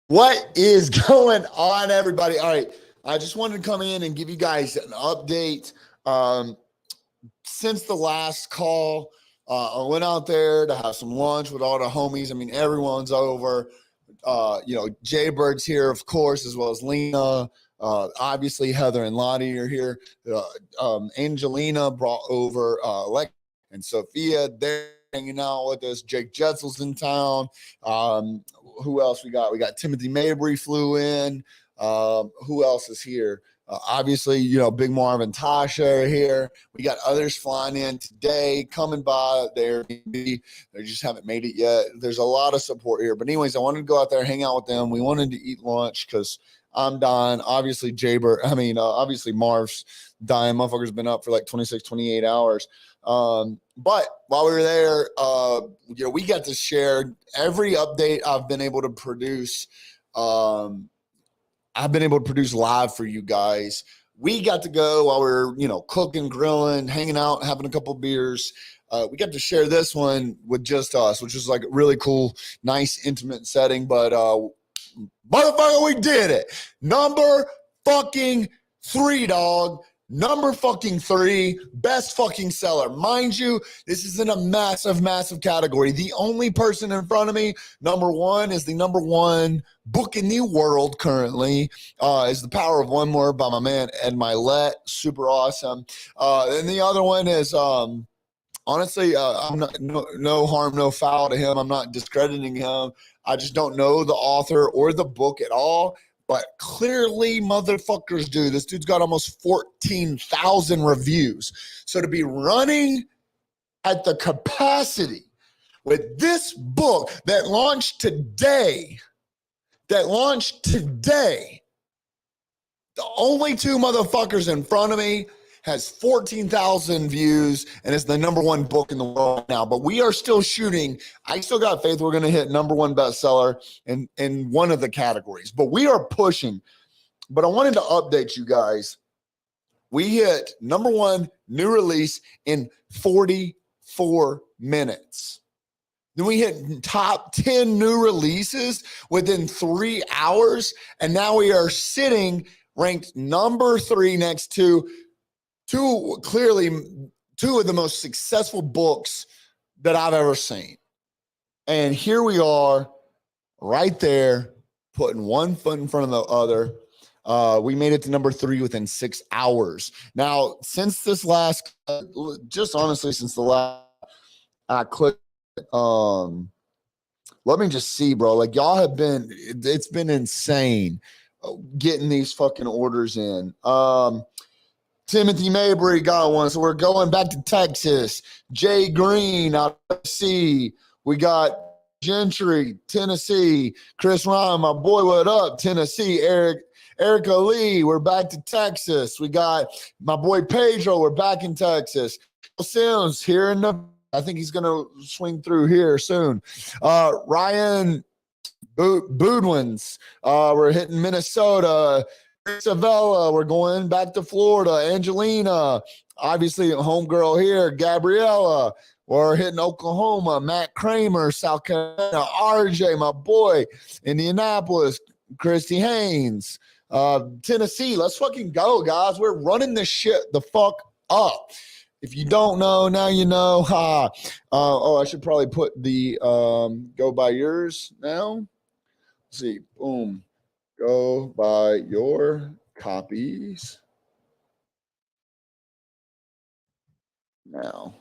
What is going on, everybody? All right, I just wanted to come in and give you guys an update. Since the last call, I went out there to have some lunch with all the homies. I mean, everyone's over. Jaybird's here, of course, as well as Lena. Obviously, Heather and Lottie are here. Angelina brought over Lex and Sophia. They're hanging out with us. Jake Jetzel's in town. Who else we got? We got Timothy Mabry flew in. Who else is here? Obviously, Big Marv and Tasha are here. We got others flying in today, coming by there. They just haven't made it yet. There's a lot of support here. But anyways, I wanted to go out there, hang out with them. We wanted to eat lunch because I'm dying. Obviously, obviously Marv's dying. Motherfucker's been up for like 26, 28 hours. But while we were there, we got to share every update I've been able to produce. I've been able to produce live for you guys. We got to go while we were, cooking, grilling, hanging out, having a couple beers. We got to share this one with just us, which is like a really cool, nice, intimate setting. But motherfucker, we did it. Number fucking 3, dog. Number fucking 3, best fucking seller. Mind you, this is in a massive, massive category. The only person in front of me, number 1, is the number 1 book in the world currently, is The Power of One More by my man Ed Milet. Super awesome. And the other one is, honestly, I'm not, no harm, no foul to him. I'm not discrediting him. I just don't know the author or the book at all. But clearly motherfuckers do. This dude's got almost 14,000 reviews. So to be running at the capacity with this book that launched today, the only 2 motherfuckers in front of me has 14,000 views and is the number 1 book in the world now. But we are still shooting. I still got faith we're going to hit number 1 bestseller in one of the categories. But we are pushing. But I wanted to update you guys. We hit number 1 new release in 44 minutes. Then we hit top 10 new releases within 3 hours. And now we are sitting ranked number 3 next to two of the most successful books that I've ever seen. And here we are right there, putting one foot in front of the other. We made it to number 3 within 6 hours. Now, since this last, since the last I clicked, let me just see, bro. Like, y'all have been, it's been insane getting these fucking orders in. Timothy Mabry got one, so we're going back to Texas. Jay Green out of Tennessee. We got Gentry, Tennessee. Chris Ryan, my boy, what up? Tennessee. Erica Lee, we're back to Texas. We got my boy Pedro, we're back in Texas. Sims here in I think he's going to swing through here soon. Ryan Boudwins, we're hitting Minnesota. Isabella, we're going back to Florida. Angelina, obviously homegirl here. Gabriella, we're hitting Oklahoma. Matt Kramer, South Carolina. RJ, my boy, Indianapolis. Christy Haynes, Tennessee. Let's fucking go, guys. We're running this shit the fuck up. If you don't know, now you know. I should probably put the go by yours now. Let's see. Boom. Go buy your copies now.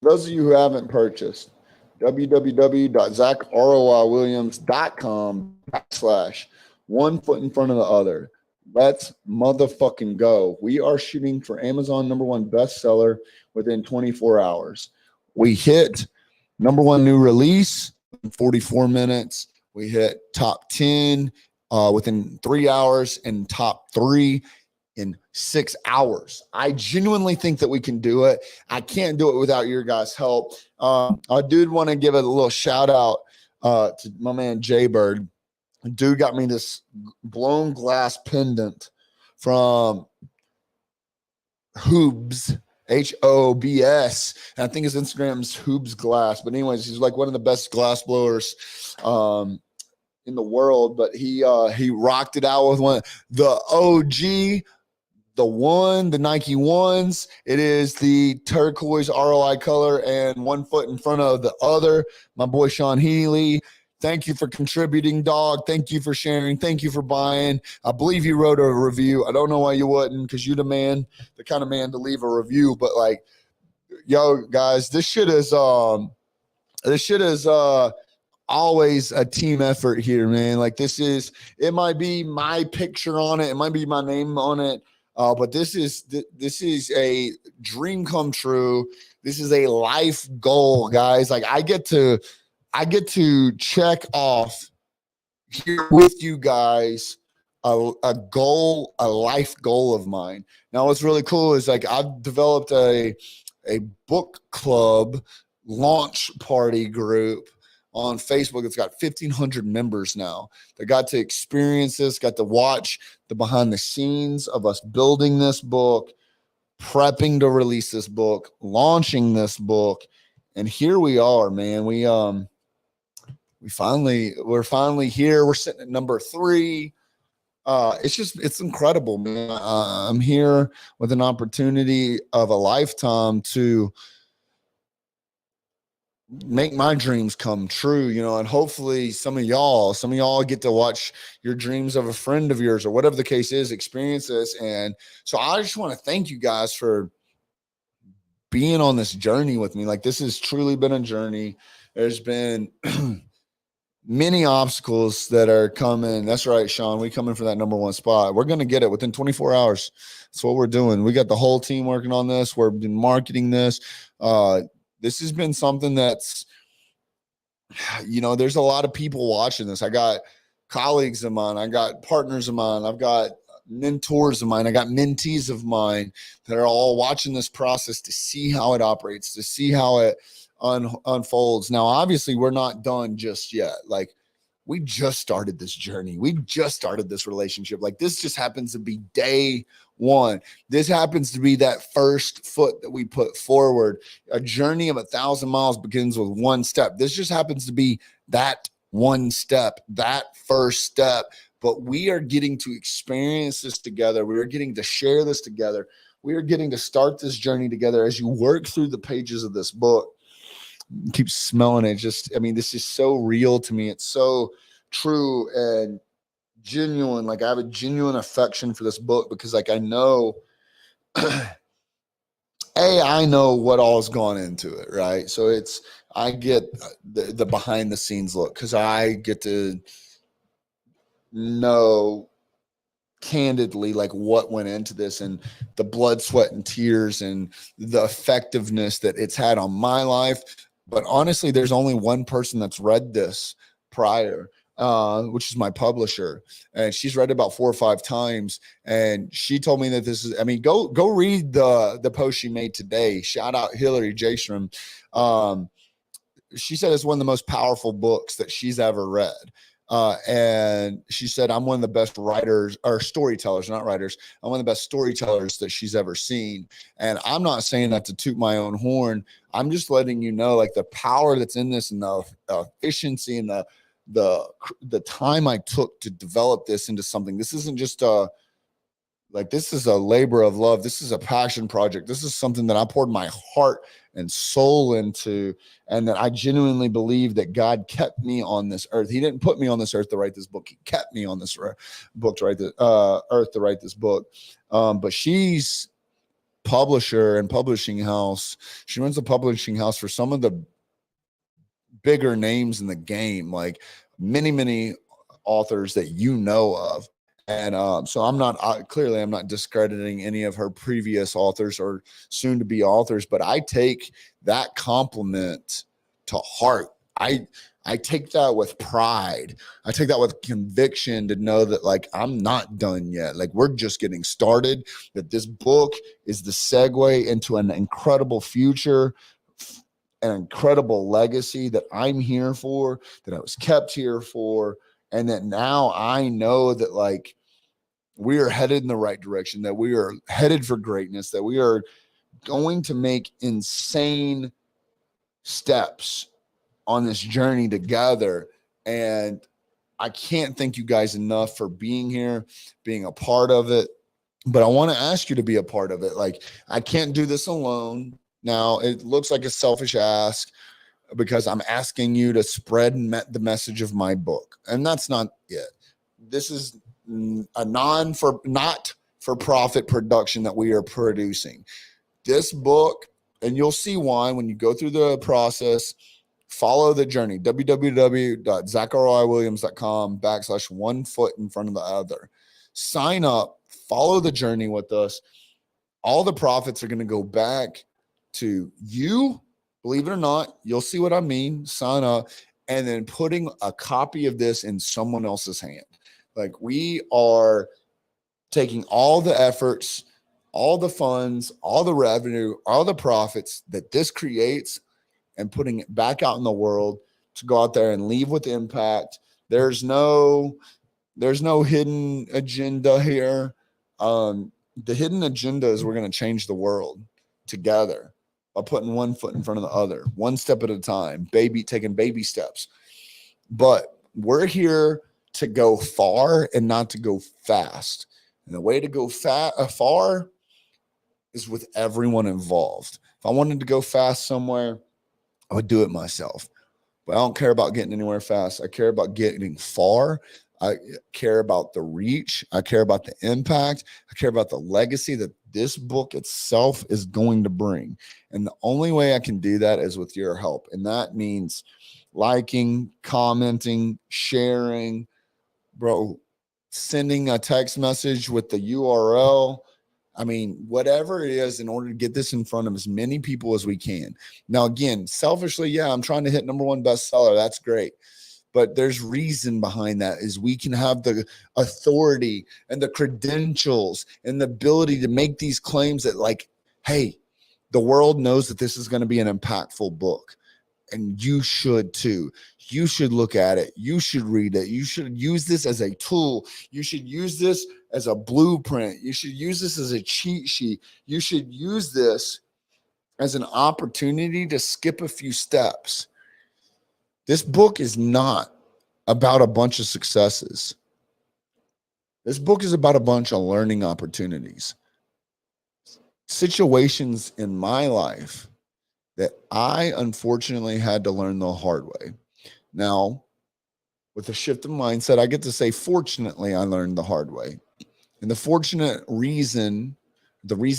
Those of you who haven't purchased, www.zachroywilliams.com/one foot in front of the other. Let's motherfucking go. We are shooting for Amazon number 1 bestseller within 24 hours. We hit number 1 new release in 44 minutes. We hit top 10 within 3 hours and top 3 in 6 hours. I genuinely think that we can do it. I can't do it without your guys' help. I did want to give a little shout out to my man Jaybird. Dude got me this blown glass pendant from Hoobs. HOBS. And I think his Instagram's Hoobs Glass. But anyways, he's like one of the best glass blowers in the world. But he rocked it out with the OG, the Nike ones. It is the turquoise ROI color and one foot in front of the other. My boy Sean Healy. Thank you for contributing, dog. Thank you for sharing. Thank you for buying. I believe you wrote a review. I don't know why you wouldn't, because you're the kind of man to leave a review. But like, yo, guys, this shit is always a team effort here, man. Like it might be my picture on it. It might be my name on it. But this is a dream come true. This is a life goal, guys. Like I get to check off here with you guys a goal, a life goal of mine. Now, what's really cool is like I've developed a book club launch party group on Facebook. It's got 1,500 members now. They got to experience this, got to watch the behind the scenes of us building this book, prepping to release this book, launching this book. And here we are, man. We're finally here. We're sitting at number 3. It's incredible, man. I'm here with an opportunity of a lifetime to make my dreams come true, and hopefully some of y'all get to watch your dreams of a friend of yours or whatever the case is, experience this. And so I just want to thank you guys for being on this journey with me. Like, this has truly been a journey. There's been many obstacles that are coming. That's right, Sean. We coming for that number 1 spot. We're going to get it within 24 hours. That's what we're doing. We got the whole team working on this. We've been marketing this. This has been something that's, there's a lot of people watching this. I got colleagues of mine. I got partners of mine. I've got mentors of mine. I got mentees of mine that are all watching this process to see how it operates, to see how it unfolds. Now, obviously, we're not done just yet. Like, we just started this journey. We just started this relationship. Like, this just happens to be day 1. This happens to be that first foot that we put forward. A journey of 1,000 miles begins with 1 step. This just happens to be that 1 step, that first step. But we are getting to experience this together. We are getting to share this together. We are getting to start this journey together as you work through the pages of this book. Keep smelling it. This is so real to me. It's so true and genuine. Like, I have a genuine affection for this book because, like, I know I know what all's gone into it, right? So I get the behind the scenes look because I get to know candidly like what went into this and the blood, sweat, and tears and the effectiveness that it's had on my life. But honestly, there's only one person that's read this prior, which is my publisher. And she's read it about 4 or 5 times. And she told me that this is, go read the post she made today. Shout out Hillary Jastrom. She said it's one of the most powerful books that she's ever read. And she said, I'm one of the best writers or storytellers, not writers. I'm one of the best storytellers that she's ever seen. And I'm not saying that to toot my own horn. I'm just letting you know, like, the power that's in this and the efficiency and the time I took to develop this into something. This isn't just this is a labor of love. This is a passion project. This is something that I poured my heart and soul into, and that I genuinely believe that God kept me on this earth. He didn't put me on this earth to write this book. He kept me on this book to write the earth to write this book. But she's publisher and publishing house. She runs a publishing house for some of the bigger names in the game, like many authors that you know of. And so I'm not discrediting any of her previous authors or soon to be authors, but I take that compliment to heart. I take that with pride. I take that with conviction to know that, like, I'm not done yet. Like, we're just getting started, that this book is the segue into an incredible future, an incredible legacy that I'm here for, that I was kept here for. And that now I know that, like, we are headed in the right direction, that we are headed for greatness, that we are going to make insane steps on this journey together. And I can't thank you guys enough for being here, being a part of it. But I want to ask you to be a part of it. Like, I can't do this alone. Now, it looks like a selfish ask because I'm asking you to spread the message of my book. And that's not it. This is a not for profit production that we are producing. This book, and you'll see why when you go through the process. Follow the journey, www.zachariawilliams.com/one foot in front of the other. Sign up, follow the journey with us. All the profits are going to go back to you. Believe it or not, you'll see what I mean. Sign up, and then putting a copy of this in someone else's hand. Like, we are taking all the efforts, all the funds, all the revenue, all the profits that this creates, and putting it back out in the world to go out there and leave with impact. There's no hidden agenda here. The hidden agenda is we're going to change the world together by putting one foot in front of the other, one step at a time, taking baby steps. But we're here to go far and not to go fast. And the way to go far is with everyone involved. If I wanted to go fast somewhere, I would do it myself. But I don't care about getting anywhere fast. I care about getting far. I care about the reach. I care about the impact. I care about the legacy that this book itself is going to bring. And the only way I can do that is with your help. And that means liking, commenting, sharing, sending a text message with the URL. I mean, whatever it is, in order to get this in front of as many people as we can. Now, again, selfishly, yeah, I'm trying to hit #1 bestseller. That's great. But there's reason behind that is we can have the authority and the credentials and the ability to make these claims that, like, hey, the world knows that this is going to be an impactful book. And you should too. You should look at it. You should read it. You should use this as a tool. You should use this as a blueprint. You should use this as a cheat sheet. You should use this as an opportunity to skip a few steps. This book is not about a bunch of successes. This book is about a bunch of learning opportunities. Situations in my life that I unfortunately had to learn the hard way. Now, with a shift of mindset, I get to say, fortunately, I learned the hard way. And the reason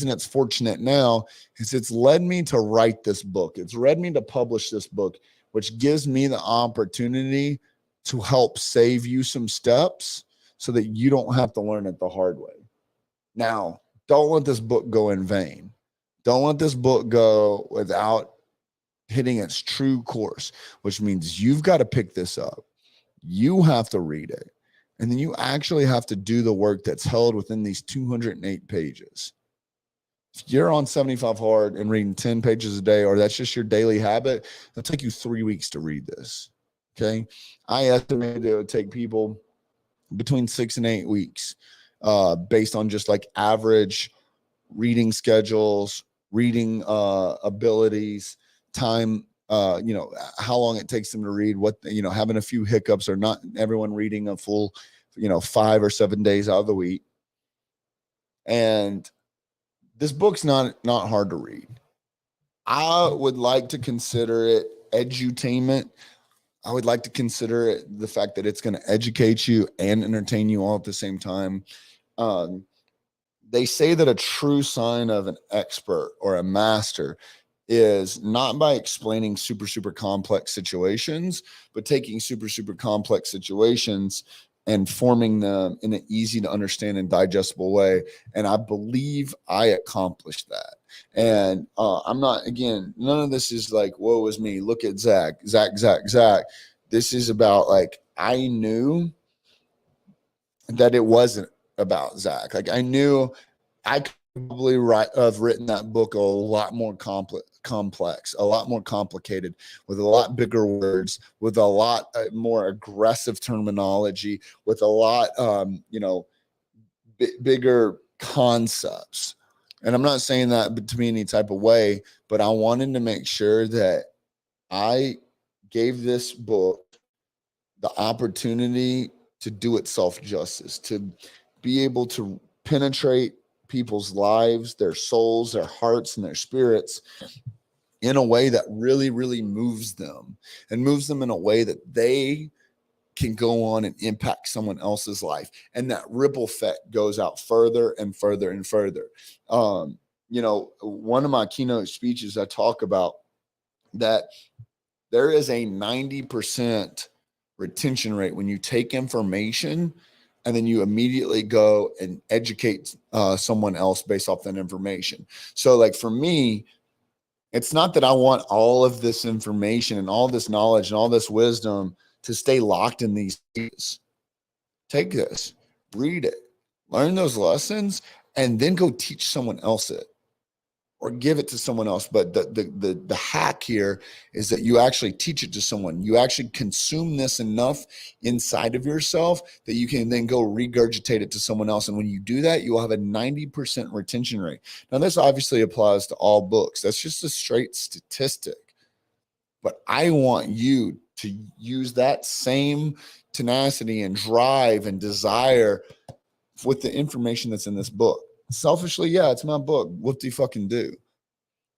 it's fortunate now is it's led me to write this book. It's led me to publish this book, which gives me the opportunity to help save you some steps so that you don't have to learn it the hard way. Now, don't let this book go in vain. Don't let this book go without hitting its true course, which means you've got to pick this up. You have to read it. And then you actually have to do the work that's held within these 208 pages. If you're on 75 hard and reading 10 pages a day, or that's just your daily habit, it'll take you 3 weeks to read this. Okay. I estimate it would take people between 6 and 8 weeks, based on just like average reading schedules, reading abilities, time, how long it takes them to read, having a few hiccups, or not everyone reading a full, 5 or 7 days out of the week. And this book's not hard to read. I would like to consider it edutainment. I would like to consider it the fact that it's going to educate you and entertain you all at the same time. They say that a true sign of an expert or a master is not by explaining super, super complex situations, but taking super, super complex situations and forming them in an easy to understand and digestible way. And I believe I accomplished that. And I'm not, again, none of this is like, woe is me. Look at Zach. This is about, like, I knew that it wasn't about Zach. Like, I knew I could probably have written that book a lot more complex, a lot more complicated, with a lot bigger words, with a lot more aggressive terminology, with a lot, bigger concepts. And I'm not saying that to be any type of way, but I wanted to make sure that I gave this book the opportunity to do itself justice, to be able to penetrate people's lives, their souls, their hearts, and their spirits in a way that really, really moves them, and moves them in a way that they can go on and impact someone else's life. And that ripple effect goes out further and further and further. One of my keynote speeches, I talk about that there is a 90% retention rate when you take information and then you immediately go and educate someone else based off that information. So like for me, it's not that I want all of this information and all this knowledge and all this wisdom to stay locked in these pages. Take this, read it, learn those lessons, and then go teach someone else it, or give it to someone else. But the hack here is that you actually teach it to someone. You actually consume this enough inside of yourself that you can then go regurgitate it to someone else. And when you do that, you will have a 90% retention rate. Now, this obviously applies to all books. That's just a straight statistic. But I want you to use that same tenacity and drive and desire with the information that's in this book. Selfishly, yeah, it's my book. What do you fucking do?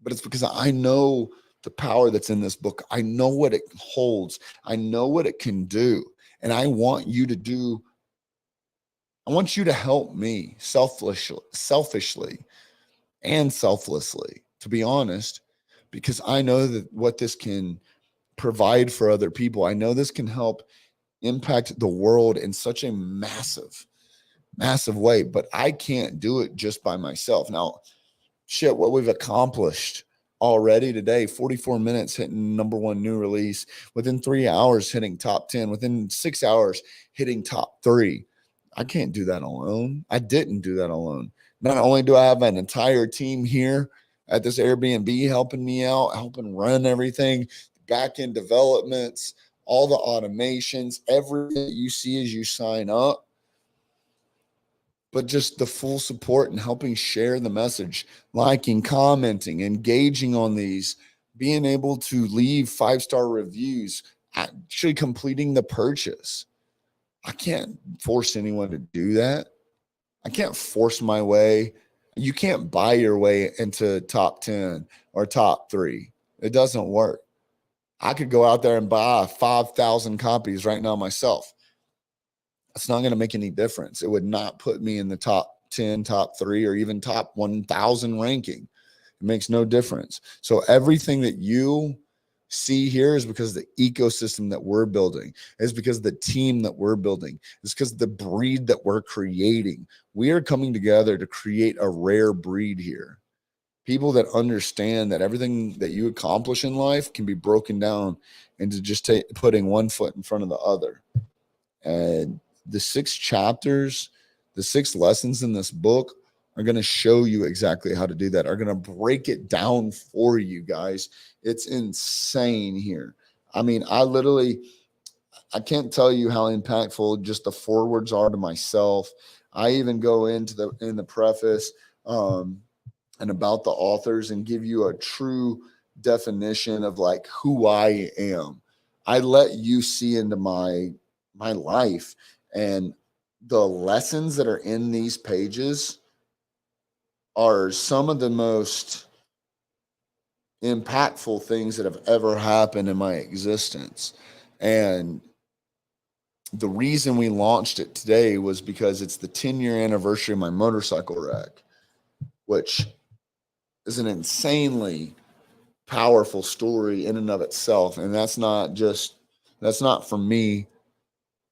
But it's because I know the power that's in this book. I know what it holds. I know what it can do. And I want you to help me selfishly and selflessly, to be honest, because I know that what this can provide for other people. I know this can help impact the world in such a massive way, but I can't do it just by myself. Now, shit, what we've accomplished already today, 44 minutes hitting #1 new release, within 3 hours hitting top 10, within 6 hours hitting top 3. I can't do that alone. I didn't do that alone. Not only do I have an entire team here at this Airbnb helping me out, helping run everything, back end developments, all the automations, everything that you see as you sign up, but just the full support and helping share the message, liking, commenting, engaging on these, being able to leave 5-star reviews, actually completing the purchase. I can't force anyone to do that. I can't force my way. You can't buy your way into top 10 or top 3. It doesn't work. I could go out there and buy 5,000 copies right now myself. It's not going to make any difference. It would not put me in the top 10, top 3, or even top 1,000 ranking. It makes no difference. So everything that you see here is because of the ecosystem that we're building. It's because of the team that we're building. It's because of the breed that we're creating. We are coming together to create a rare breed here. People that understand that everything that you accomplish in life can be broken down into just putting one foot in front of the other. And the 6 chapters, the 6 lessons in this book are going to show you exactly how to do that, are going to break it down for you guys. It's insane here. I mean, I can't tell you how impactful just the forewords are to myself. I even go into in the preface and about the authors and give you a true definition of like who I am. I let you see into my life, and the lessons that are in these pages are some of the most impactful things that have ever happened in my existence. And the reason we launched it today was because it's the 10-year anniversary of my motorcycle wreck, which is an insanely powerful story in and of itself. And that's not for me.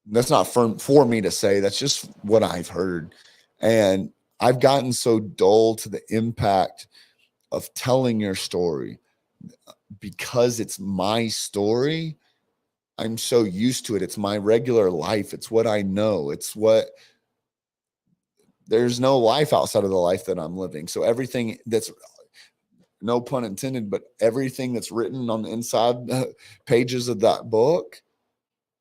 That's not for me to say. That's just what I've heard. And I've gotten so dull to the impact of telling your story because it's my story. I'm so used to it. It's my regular life. It's what I know. There's no life outside of the life that I'm living. So everything that's, no pun intended, but everything that's written on the inside pages of that book,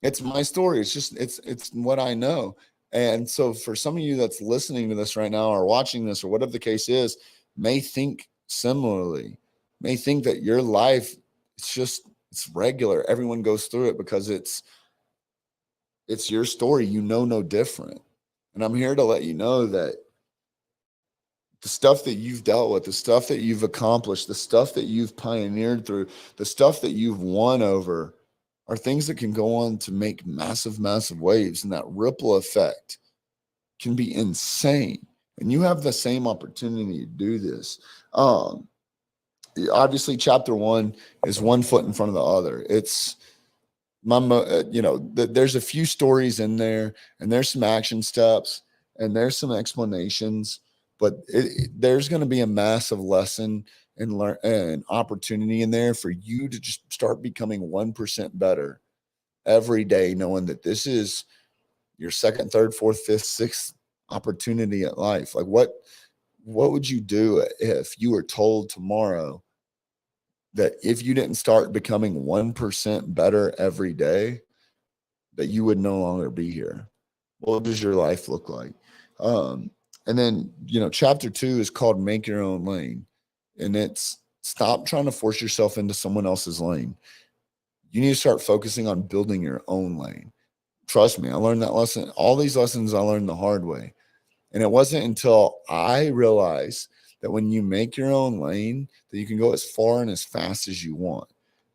it's my story. It's what I know. And so for some of you that's listening to this right now or watching this or whatever the case is, may think similarly, may think that your life, it's regular. Everyone goes through it because it's your story. You know no different. And I'm here to let you know that the stuff that you've dealt with, the stuff that you've accomplished, the stuff that you've pioneered through, the stuff that you've won over are things that can go on to make massive, massive waves. And that ripple effect can be insane. And you have the same opportunity to do this. Obviously, chapter 1 is one foot in front of the other. It's there's a few stories in there, and there's some action steps, and there's some explanations, but there's going to be a massive lesson and learn an opportunity in there for you to just start becoming 1% better every day, knowing that this is your second, third, fourth, fifth, sixth opportunity at life. Like what would you do if you were told tomorrow that if you didn't start becoming 1% better every day, that you would no longer be here? What does your life look like? And then, chapter 2 is called Make Your Own Lane. And it's stop trying to force yourself into someone else's lane. You need to start focusing on building your own lane. Trust me, I learned that lesson. All these lessons I learned the hard way. And it wasn't until I realized that when you make your own lane, that you can go as far and as fast as you want.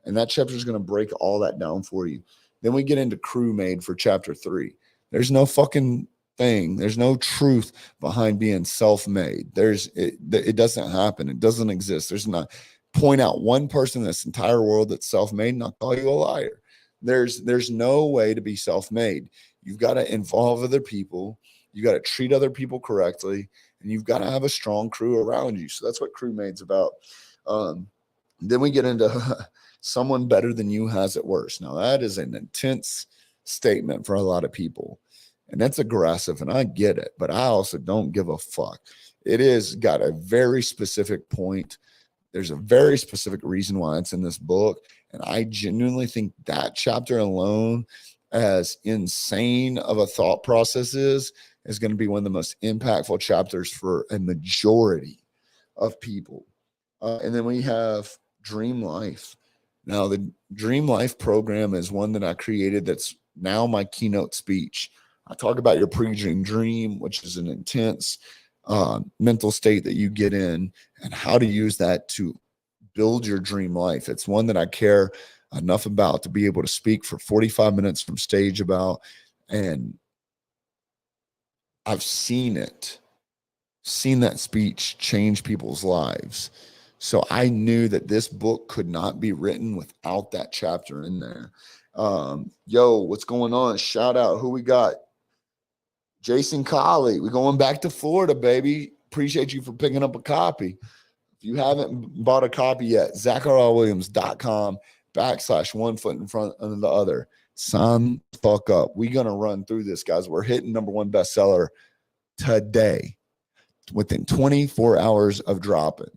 And that chapter is going to break all that down for you. Then we get into Crew Made for chapter 3. There's no fucking thing. There's no truth behind being self-made. It doesn't happen. It doesn't exist. There's not. Point out one person in this entire world that's self-made and I'll call you a liar. There's no way to be self-made. You've got to involve other people. You got to treat other people correctly, and you've got to have a strong crew around you. So that's what Crew Made's about. Then we get into someone better than you has it worse. Now that is an intense statement for a lot of people, and that's aggressive, and I get it, but I also don't give a fuck. It is got a very specific point. There's a very specific reason why it's in this book, and I genuinely think that chapter alone, as insane of a thought process is going to be one of the most impactful chapters for a majority of people. And then we have Dream Life. Now, the Dream Life program is one that I created that's now my keynote speech. I talk about your pre-dream dream, which is an intense mental state that you get in, and how to use that to build your dream life. It's one that I care enough about to be able to speak for 45 minutes from stage about, and I've seen that speech change people's lives. So I knew that this book could not be written without that chapter in there. Yo, what's going on? Shout out. Who we got? Jason Colley. We're going back to Florida, baby. Appreciate you for picking up a copy. If you haven't bought a copy yet, ZachariahWilliams.com/one foot in front of the other. Sign the fuck up. We're going to run through this, guys. We're hitting #1 bestseller today within 24 hours of dropping.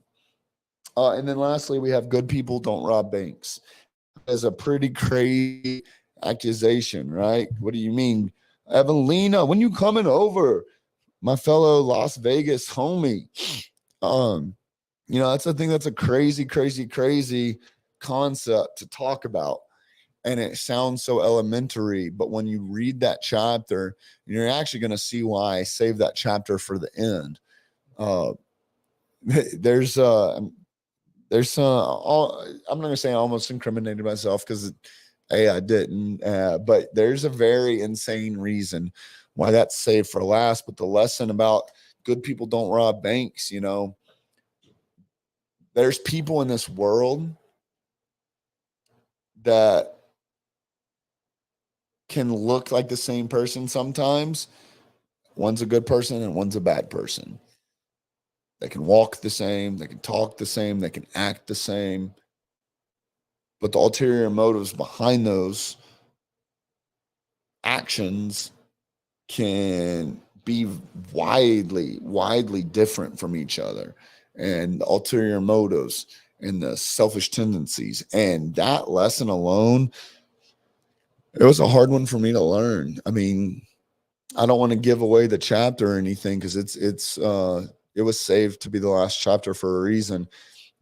And then lastly, we have Good People Don't Rob Banks. That's a pretty crazy accusation, right? What do you mean? Evelina, when you coming over? My fellow Las Vegas homie. That's the thing. That's a crazy, crazy, crazy concept to talk about. And it sounds so elementary, but when you read that chapter, you're actually going to see why I saved that chapter for the end. There's I'm not going to say I almost incriminated myself because I didn't, but there's a very insane reason why that's saved for last. But the lesson about good people don't rob banks, there's people in this world that can look like the same person sometimes. One's a good person and one's a bad person. They can walk the same, they can talk the same, they can act the same. But the ulterior motives behind those actions can be widely different from each other. And the ulterior motives and the selfish tendencies. And that lesson alone, it was a hard one for me to learn. I mean, I don't want to give away the chapter or anything because it's It was saved to be the last chapter for a reason,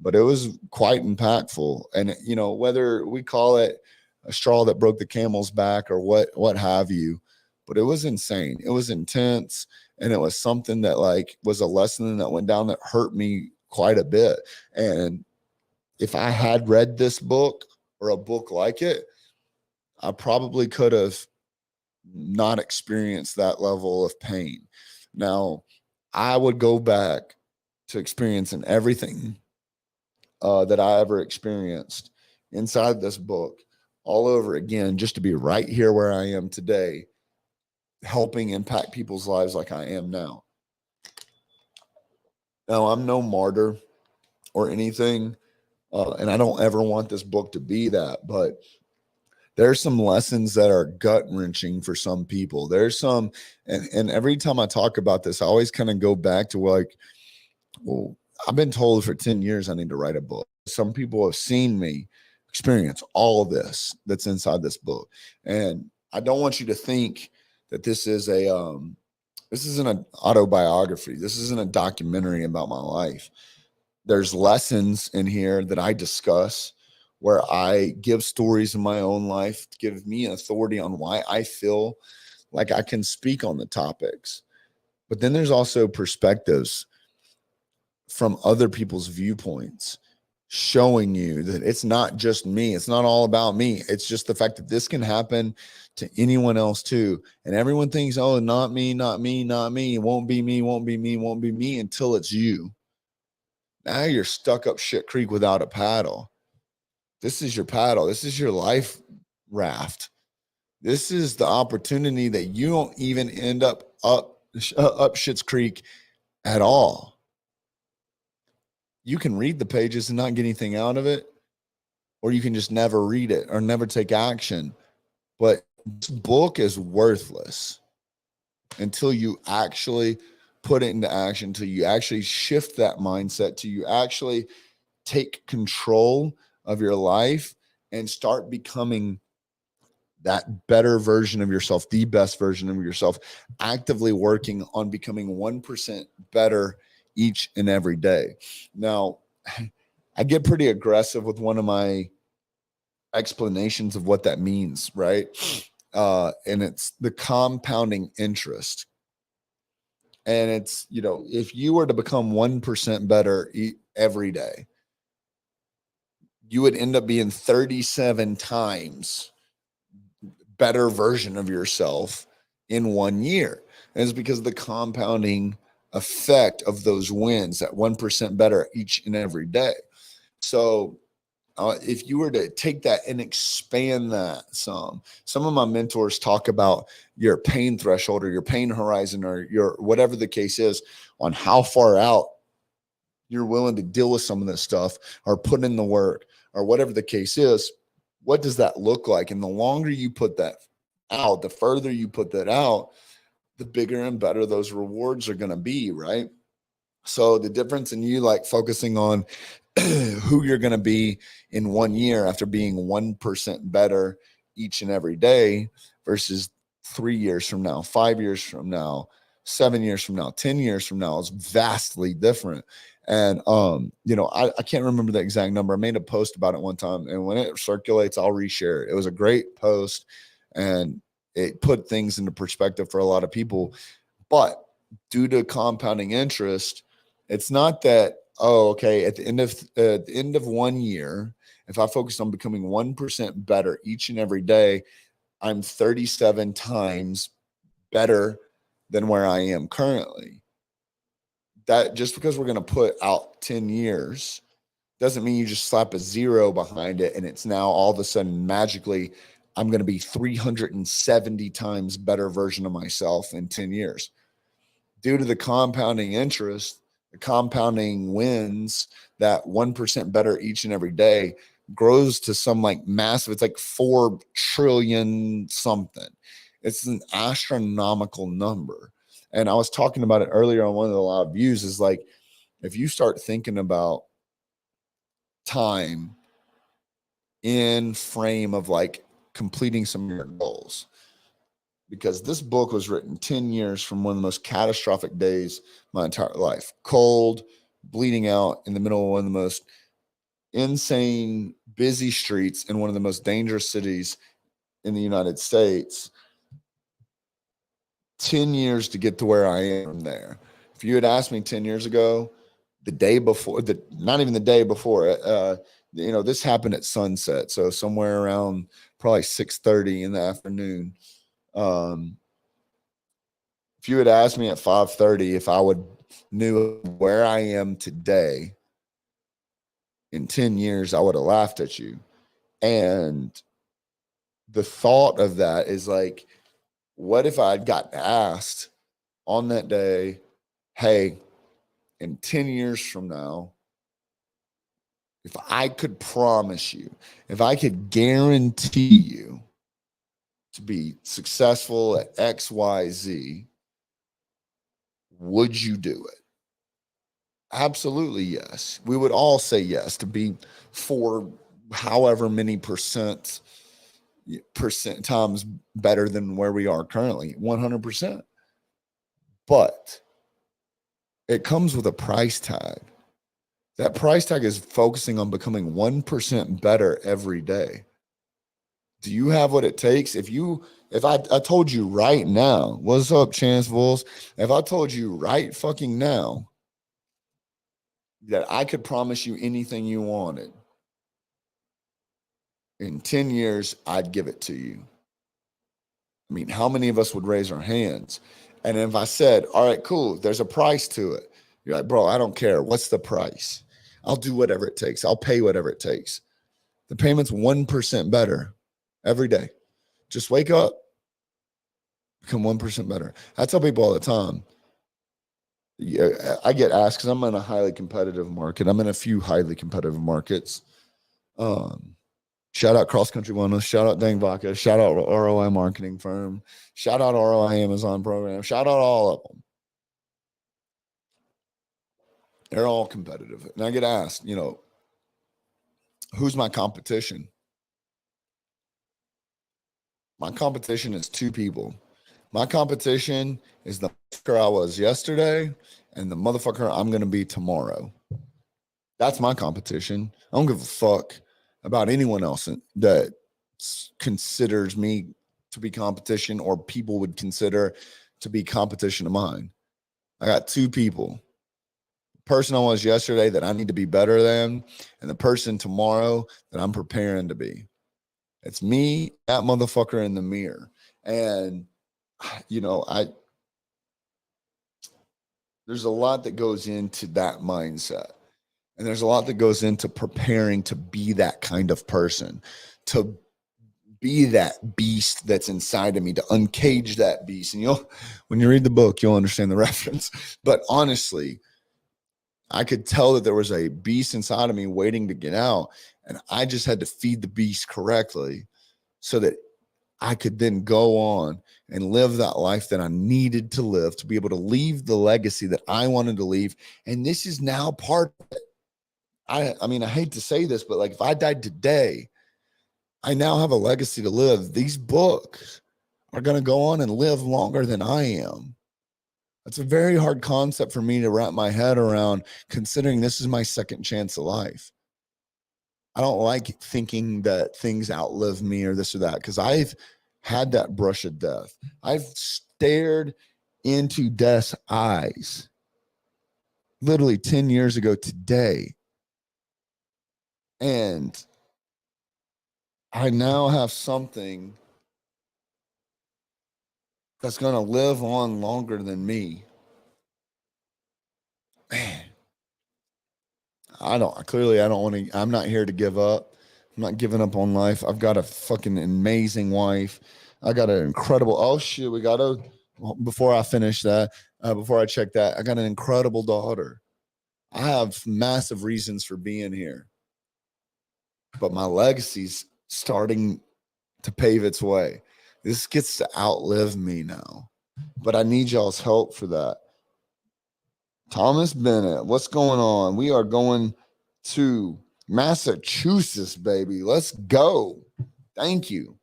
but it was quite impactful. And you know, whether we call it a straw that broke the camel's back or what have you, but it was insane. It was intense, and it was something that like was a lesson that went down that hurt me quite a bit. And if I had read this book or a book like it, I probably could have not experienced that level of pain. Now, I would go back to experiencing everything that I ever experienced inside this book all over again, just to be right here where I am today, helping impact people's lives like I am now. Now, I'm no martyr or anything, and I don't ever want this book to be that, but there's some lessons that are gut wrenching for some people. There's some, and every time I talk about this, I always kind of go back to like, well, I've been told for 10 years I need to write a book. Some people have seen me experience all of this that's inside this book. And I don't want you to think that this is this isn't an autobiography. This isn't a documentary about my life. There's lessons in here that I discuss where I give stories in my own life to give me authority on why I feel like I can speak on the topics. But then there's also perspectives from other people's viewpoints, showing you that it's not just me. It's not all about me. It's just the fact that this can happen to anyone else too. And everyone thinks, oh, not me, not me, not me. It won't be me, won't be me, won't be me until it's you. Now you're stuck up shit creek without a paddle. This is your paddle. This is your life raft. This is the opportunity that you don't even end up Shit's Creek at all. You can read the pages and not get anything out of it, or you can just never read it or never take action. But this book is worthless until you actually put it into action, until you actually shift that mindset, till you actually take control of your life and start becoming that better version of yourself, the best version of yourself, actively working on becoming 1% better each and every day. Now, I get pretty aggressive with one of my explanations of what that means, right? And it's the compounding interest. And it's, you know, if you were to become 1% better every day, you would end up being 37 times better version of yourself in 1 year. And it's because of the compounding effect of those wins, that 1% better each and every day. So if you were to take that and expand that some of my mentors talk about your pain threshold or your pain horizon or your whatever the case is on how far out you're willing to deal with some of this stuff or put in the work or whatever the case is. What does that look like? And the longer you put that out, the further you put that out, the bigger and better those rewards are going to be, right? So the difference in you like focusing on who you're going to be in 1 year after being 1% better each and every day versus 3 years from now, 5 years from now, 7 years from now, 10 years from now is vastly different. And you know, I can't remember the exact number. I made a post about it one time, and when it circulates, I'll reshare it. It was a great post, and it put things into perspective for a lot of people. But due to compounding interest, it's not that, oh, okay, at the end of 1 year, if I focus on becoming 1% better each and every day, I'm 37 times better than where I am currently. That just because we're going to put out 10 years doesn't mean you just slap a zero behind it and it's now all of a sudden magically I'm going to be 370 times better version of myself in 10 years. Due to the compounding interest, the compounding wins, that 1% better each and every day grows to some like massive, it's like 4 trillion something. It's an astronomical number. And I was talking about it earlier on one of the live views is like, if you start thinking about time in frame of like completing some of your goals, because this book was written 10 years from one of the most catastrophic days of my entire life. Cold, bleeding out in the middle of one of the most insane, busy streets in one of the most dangerous cities in the United States. 10 years to get to where I am there. If you had asked me 10 years ago, the day before, not even the day before, this happened at sunset. So somewhere around probably 6:30 in the afternoon. If you had asked me at 5:30 if I would knew where I am today in 10 years, I would have laughed at you. And the thought of that is like, what if I'd gotten asked on that day, hey, in 10 years from now, if I could promise you, if I could guarantee you to be successful at XYZ, would you do it? Absolutely, yes. We would all say yes to be for however many percent times better than where we are currently, 100%. But it comes with a price tag. That price tag is focusing on becoming 1% better every day. Do you have what it takes? If I told you right now, what's up, Chance Bulls? If I told you right fucking now that I could promise you anything you wanted, in 10 years, I'd give it to you. I mean, how many of us would raise our hands? And if I said, all right, cool, there's a price to it. You're like, bro, I don't care. What's the price? I'll do whatever it takes. I'll pay whatever it takes. The payment's 1% better every day. Just wake up, become 1% better. I tell people all the time. Yeah, I get asked because I'm in a highly competitive market. I'm in a few highly competitive markets. Shout out Cross Country Wellness. Shout out Dang Vodka. Shout out ROI Marketing Firm. Shout out ROI Amazon Program. Shout out all of them. They're all competitive. And I get asked, who's my competition? My competition is two people. My competition is the motherfucker I was yesterday and the motherfucker I'm going to be tomorrow. That's my competition. I don't give a fuck about anyone else that considers me to be competition or people would consider to be competition of mine. I got two people. The person I was yesterday that I need to be better than, and the person tomorrow that I'm preparing to be. It's me, that motherfucker in the mirror. And, there's a lot that goes into that mindset. And there's a lot that goes into preparing to be that kind of person, to be that beast that's inside of me, to uncage that beast. And when you read the book, you'll understand the reference. But honestly, I could tell that there was a beast inside of me waiting to get out. And I just had to feed the beast correctly so that I could then go on and live that life that I needed to live to be able to leave the legacy that I wanted to leave. And this is now part of it. I mean, I hate to say this, but like if I died today, I now have a legacy to live. These books are going to go on and live longer than I am. That's a very hard concept for me to wrap my head around, considering this is my second chance of life. I don't like thinking that things outlive me or this or that, because I've had that brush of death. I've stared into death's eyes literally 10 years ago today. And I now have something that's going to live on longer than me. Man, I don't want to, I'm not here to give up. I'm not giving up on life. I've got a fucking amazing wife. I got an incredible, before I finish that, before I check that, I got an incredible daughter. I have massive reasons for being here. But my legacy's starting to pave its way. This gets to outlive me now. But I need y'all's help for that. Thomas Bennett, what's going on? We are going to Massachusetts, baby. Let's go. Thank you.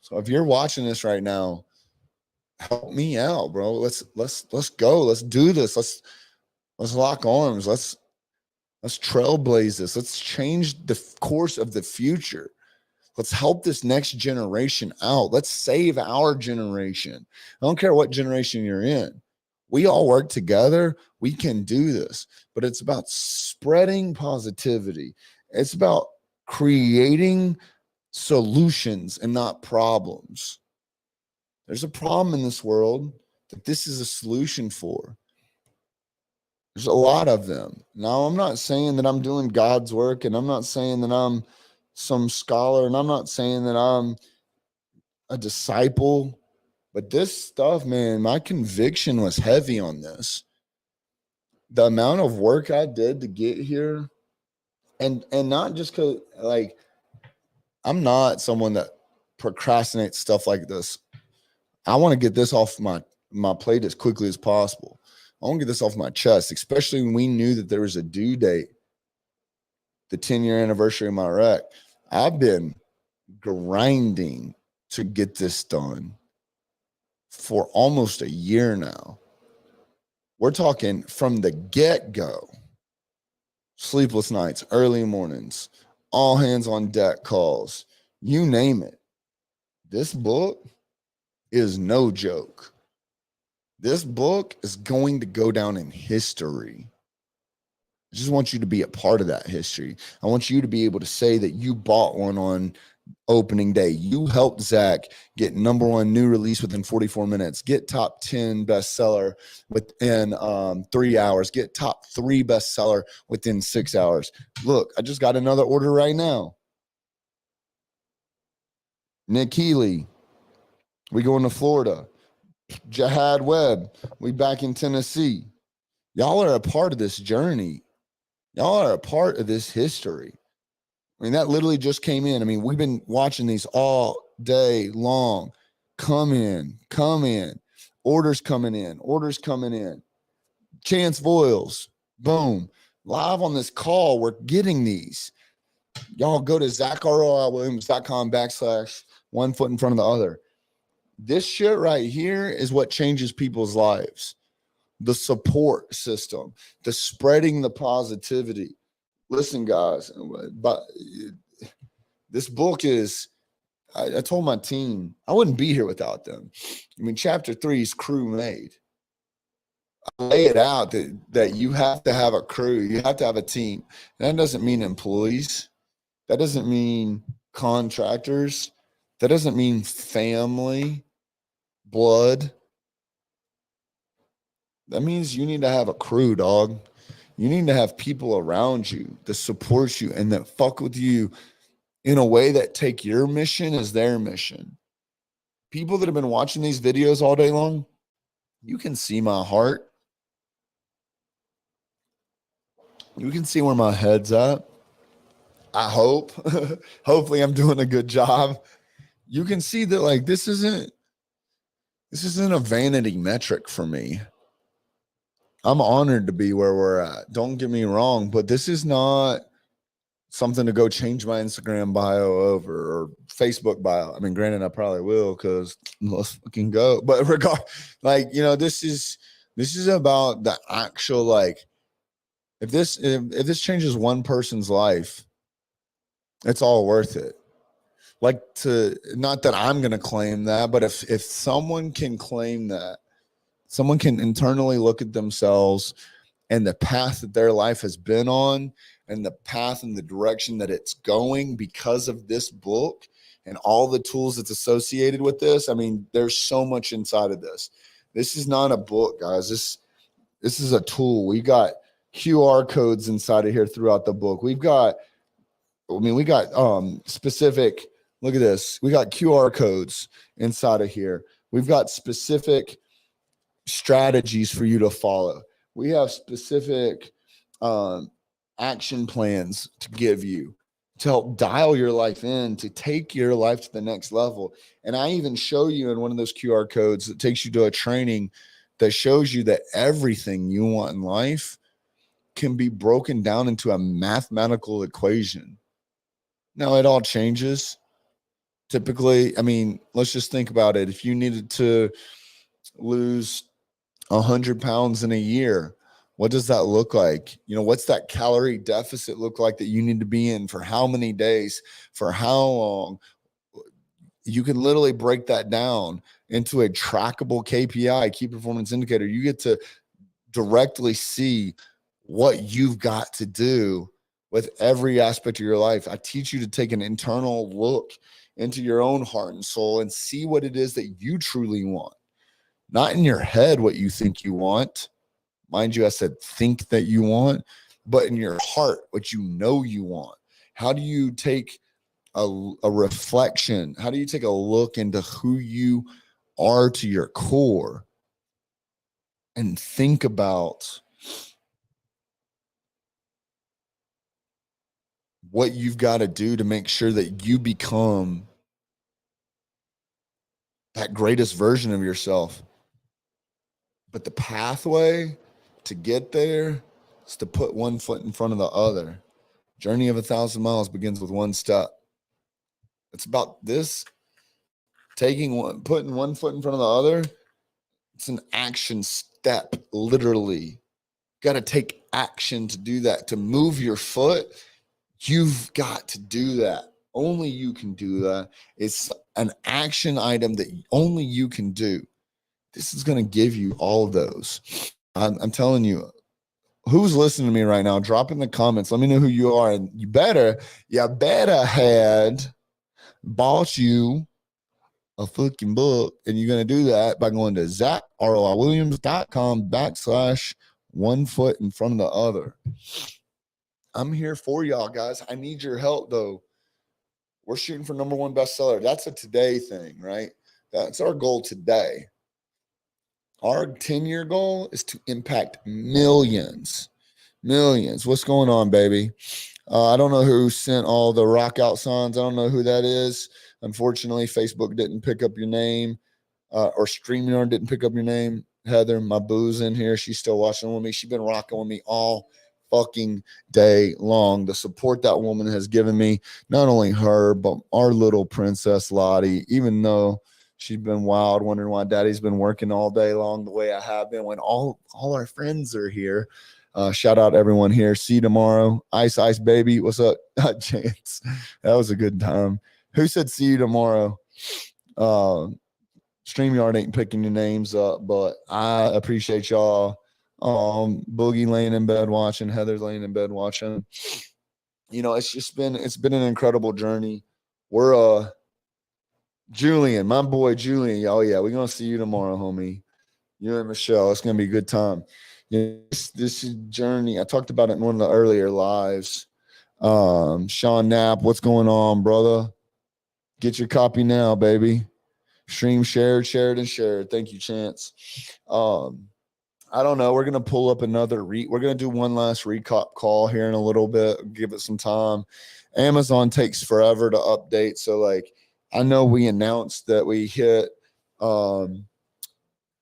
So if you're watching this right now, help me out, bro. Let's go. Let's do this. Let's lock arms. Let's trailblaze this. Let's change the course of the future. Let's help this next generation out. Let's save our generation. I don't care what generation you're in. We all work together. We can do this, but it's about spreading positivity. It's about creating solutions and not problems. There's a problem in this world that this is a solution for. There's a lot of them. Now, I'm not saying that I'm doing God's work, and I'm not saying that I'm some scholar, and I'm not saying that I'm a disciple, but this stuff, man, my conviction was heavy on this. The amount of work I did to get here, and not just because, like, I'm not someone that procrastinates stuff like this. I want to get this off my plate as quickly as possible. I want to get this off my chest, especially when we knew that there was a due date, the 10-year anniversary of my wreck. I've been grinding to get this done for almost a year now. We're talking from the get-go. Sleepless nights, early mornings, all hands on deck calls, you name it. This book is no joke. This book is going to go down in history. I just want you to be a part of that history. I want you to be able to say that you bought one on opening day. You helped Zach get #1 new release within 44 minutes, get top 10 bestseller within 3 hours, get top 3 bestseller within 6 hours. Look, I just got another order right now. Nick Healy, we going to Florida. Jihad Webb, we back in Tennessee. Y'all are a part of this journey. Y'all are a part of this history. I mean, that literally just came in. I mean, we've been watching these all day long. Come in. Orders coming in. Chance Voiles, boom. Live on this call, we're getting these. Y'all go to ZachROIWilliams.com/one foot in front of the other. This shit right here is what changes people's lives. The support system, the spreading the positivity. Listen, guys, but this book is, I told my team, I wouldn't be here without them. I mean, chapter 3 is crew made. I lay it out that you have to have a crew, you have to have a team. And that doesn't mean employees. That doesn't mean contractors. That doesn't mean family, blood. That means you need to have a crew, dog. You need to have people around you that support you and that fuck with you in a way that take your mission as their mission. People that have been watching these videos all day long, you can see my heart. You can see where my head's at. I hope. Hopefully I'm doing a good job. You can see that, like, this isn't a vanity metric for me. I'm honored to be where we're at. Don't get me wrong, but this is not something to go change my Instagram bio over or Facebook bio. I mean, granted, I probably will because let's fucking go. But this is about the actual, like, if this changes one person's life, it's all worth it. Like, not that I'm gonna claim that, but if someone can claim that, someone can internally look at themselves and the path that their life has been on and the path and the direction that it's going because of this book and all the tools that's associated with this. I mean, there's so much inside of this. This is not a book, guys. This is a tool. We got QR codes inside of here throughout the book. We got specific, look at this. We got QR codes inside of here. We've got specific strategies for you to follow. We have specific action plans to give you to help dial your life in, to take your life to the next level. And I even show you in one of those QR codes that takes you to a training that shows you that everything you want in life can be broken down into a mathematical equation. Now, it all changes. Typically, I mean, let's just think about it. If you needed to lose 100 pounds in a year. What does that look like? What's that calorie deficit look like that you need to be in for how many days, for how long? You can literally break that down into a trackable KPI, key performance indicator. You get to directly see what you've got to do with every aspect of your life. I teach you to take an internal look into your own heart and soul and see what it is that you truly want. Not in your head what you think you want. Mind you, I said think that you want, but in your heart what you know you want. How do you take a reflection? How do you take a look into who you are to your core and think about what you've got to do to make sure that you become that greatest version of yourself? But the pathway to get there is to put one foot in front of the other. Journey of 1,000 miles begins with one step. It's about this, putting one foot in front of the other. It's an action step, literally. Got to take action to do that. To move your foot, you've got to do that. Only you can do that. It's an action item that only you can do. This is going to give you all of those. I'm telling you, who's listening to me right now? Drop in the comments. Let me know who you are. And you better had bought you a fucking book. And you're going to do that by going to ZachROIWilliams.com/one foot in front of the other. I'm here for y'all, guys. I need your help, though. We're shooting for #1 bestseller. That's a today thing, right? That's our goal today. Our 10-year goal is to impact millions. What's going on, baby? I don't know who sent all the rock out signs. I don't know who that is. Unfortunately, Facebook didn't pick up your name, or StreamYard didn't pick up your name. Heather, my boo's in here. She's still watching with me. She's been rocking with me all fucking day long. The support that woman has given me, not only her, but our little princess Lottie, even though she's been wild, wondering why daddy's been working all day long the way I have been when all our friends are here. Shout out everyone here. See you tomorrow. Ice baby. What's up? Chance. That was a good time. Who said see you tomorrow? StreamYard ain't picking your names up, but I appreciate y'all. Boogie laying in bed watching, Heather's laying in bed watching. It's been an incredible journey. We're Julian, my boy Julian. Oh yeah, we're gonna see you tomorrow, homie. You and Michelle. It's gonna be a good time. This journey, I talked about it in one of the earlier lives. Sean Knapp, what's going on, brother? Get your copy now, baby. Stream shared. Thank you, Chance. I don't know. We're gonna pull up another we're gonna do one last recap call here in a little bit. Give it some time. Amazon takes forever to update, so I know we announced that we hit #1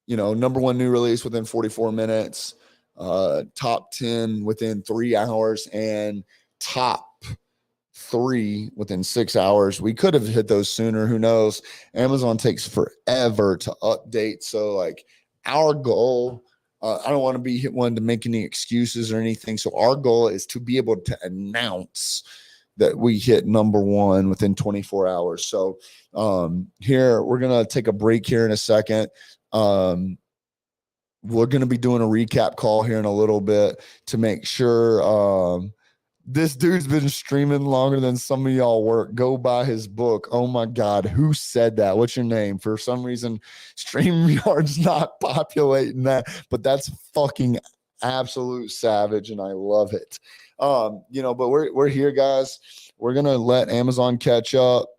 new release within 44 minutes, top 10 within 3 hours, and top 3 within 6 hours. We could have hit those sooner. Who knows? Amazon takes forever to update. So our goal, I don't want to be one to make any excuses or anything. So our goal is to be able to announce that we hit #1 within 24 hours. So here, we're going to take a break here in a second. We're going to be doing a recap call here in a little bit to make sure this dude's been streaming longer than some of y'all work. Go buy his book. Oh my God. Who said that? What's your name? For some reason, StreamYard's not populating that, but that's fucking absolute savage. And I love it. But we're here, guys. We're going to let Amazon catch up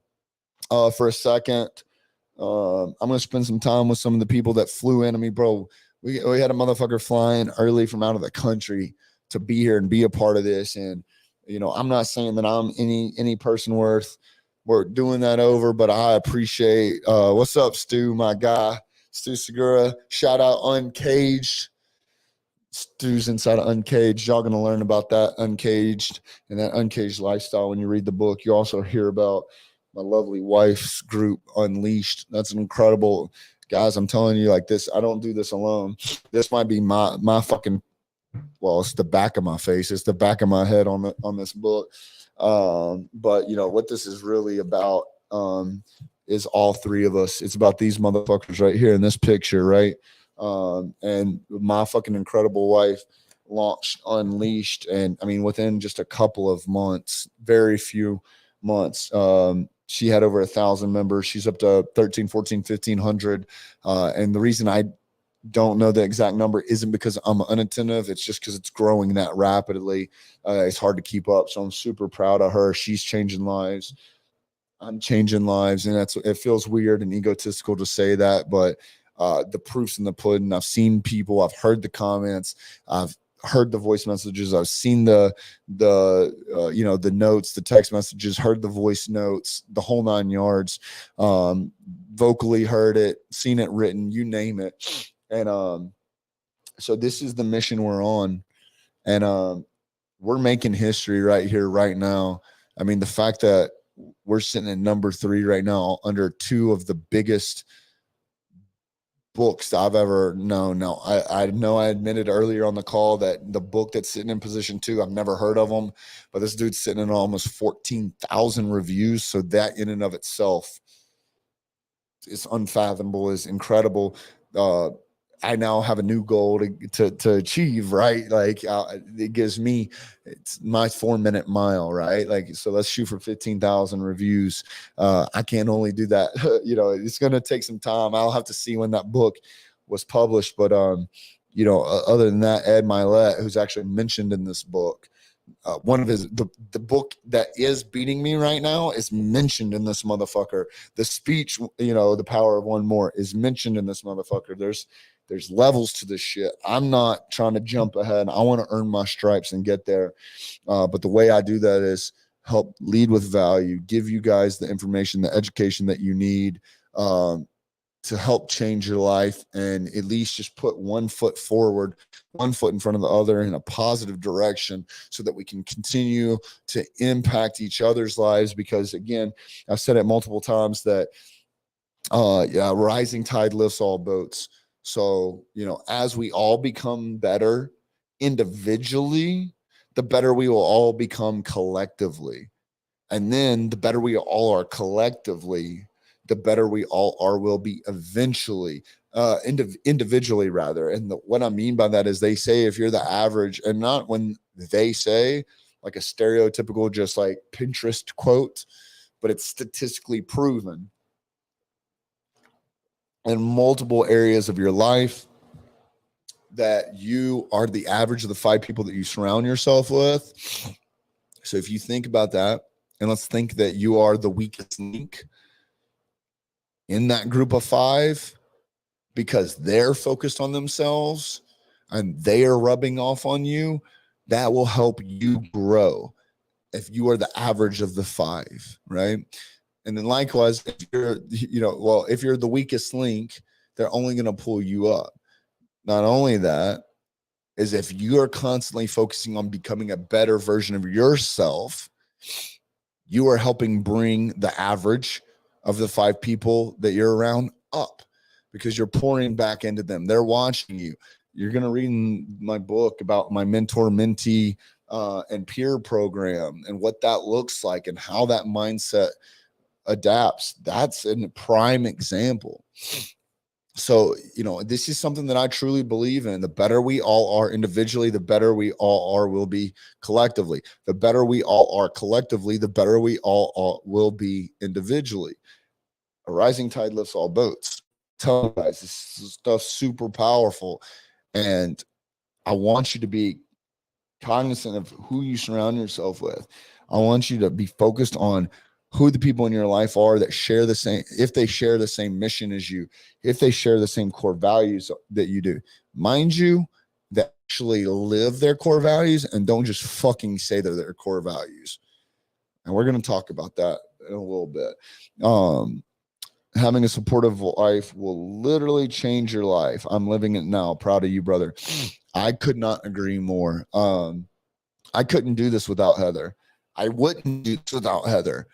for a second. I'm going to spend some time with some of the people that flew in. I mean, bro, we had a motherfucker flying early from out of the country to be here and be a part of this. And, I'm not saying that I'm any person worth doing that over, but I appreciate, what's up, Stu, my guy, Stu Segura. Shout out Uncaged. Stu's inside of Uncaged. Y'all going to learn about that Uncaged and that Uncaged lifestyle when you read the book. You also hear about lovely wife's group, Unleashed. That's an incredible, guys. I'm telling you, like this, I don't do this alone. This might be my fucking, well, it's the back of my face, it's the back of my head on this book. But you know what this is really about, is all three of us. It's about these motherfuckers right here in this picture, right? And my fucking incredible wife launched Unleashed, and I mean within just a couple of months, very few months, she had over 1,000 members. She's up to 13, 14, 1,500. And the reason I don't know the exact number isn't because I'm unattentive. It's just because it's growing that rapidly. It's hard to keep up. So I'm super proud of her. She's changing lives. I'm changing lives. And it feels weird and egotistical to say that, but the proof's in the pudding. I've seen people, I've heard the comments, I've heard the voice messages, I've seen the notes, the text messages, heard the voice notes, the whole 9 yards, vocally heard it, seen it written, you name it. And so this is the mission we're on, and we're making history right here, right now. I mean, the fact that we're sitting at number 3 right now under 2 of the biggest books I've ever known. Now, I know I admitted earlier on the call that the book that's sitting in position 2, I've never heard of them, but this dude's sitting in almost 14,000 reviews. So that in and of itself is unfathomable, is incredible. I now have a new goal to achieve, right? Like it gives me, it's my 4-minute mile, right? Like, so let's shoot for 15,000 reviews. I can't only do that. It's going to take some time. I'll have to see when that book was published. But, other than that, Ed Milet, who's actually mentioned in this book, one of the book that is beating me right now is mentioned in this motherfucker. The speech, The Power of One More is mentioned in this motherfucker. There's levels to this shit. I'm not trying to jump ahead. I want to earn my stripes and get there. But the way I do that is help lead with value, give you guys the information, the education that you need to help change your life, and at least just put one foot forward, one foot in front of the other in a positive direction so that we can continue to impact each other's lives. Because again, I've said it multiple times that rising tide lifts all boats. So, as we all become better individually, the better we will all become collectively. And then the better we all are collectively, the better we all will be eventually, individually rather. And what I mean by that is they say if you're the average, and not when they say like a stereotypical, just like Pinterest quote, but it's statistically proven in multiple areas of your life that you are the average of the 5 people that you surround yourself with. So if you think about that, and let's think that you are the weakest link in that group of 5 because they're focused on themselves and they are rubbing off on you, that will help you grow if you are the average of the 5, right? And then likewise, if you're the weakest link, they're only going to pull you up. Not only that, is if you are constantly focusing on becoming a better version of yourself, you are helping bring the average of the 5 people that you're around up because you're pouring back into them. They're watching you. You're going to read in my book about my mentor-mentee and peer program and what that looks like and how that mindset adapts. That's a prime example. So, this is something that I truly believe in. The better we all are individually, the better we all will be collectively. The better we all are collectively, the better we all will be individually. A rising tide lifts all boats. Tell you guys, this stuff's super powerful. And I want you to be cognizant of who you surround yourself with. I want you to be focused on who the people in your life are that share the same, if they share the same mission as you, if they share the same core values that you do. Mind you, that actually live their core values and don't just fucking say they're their core values. And we're going to talk about that in a little bit. Having a supportive life will literally change your life. I'm living it now. Proud of you, brother. I could not agree more. I couldn't do this without Heather. I wouldn't do this without Heather.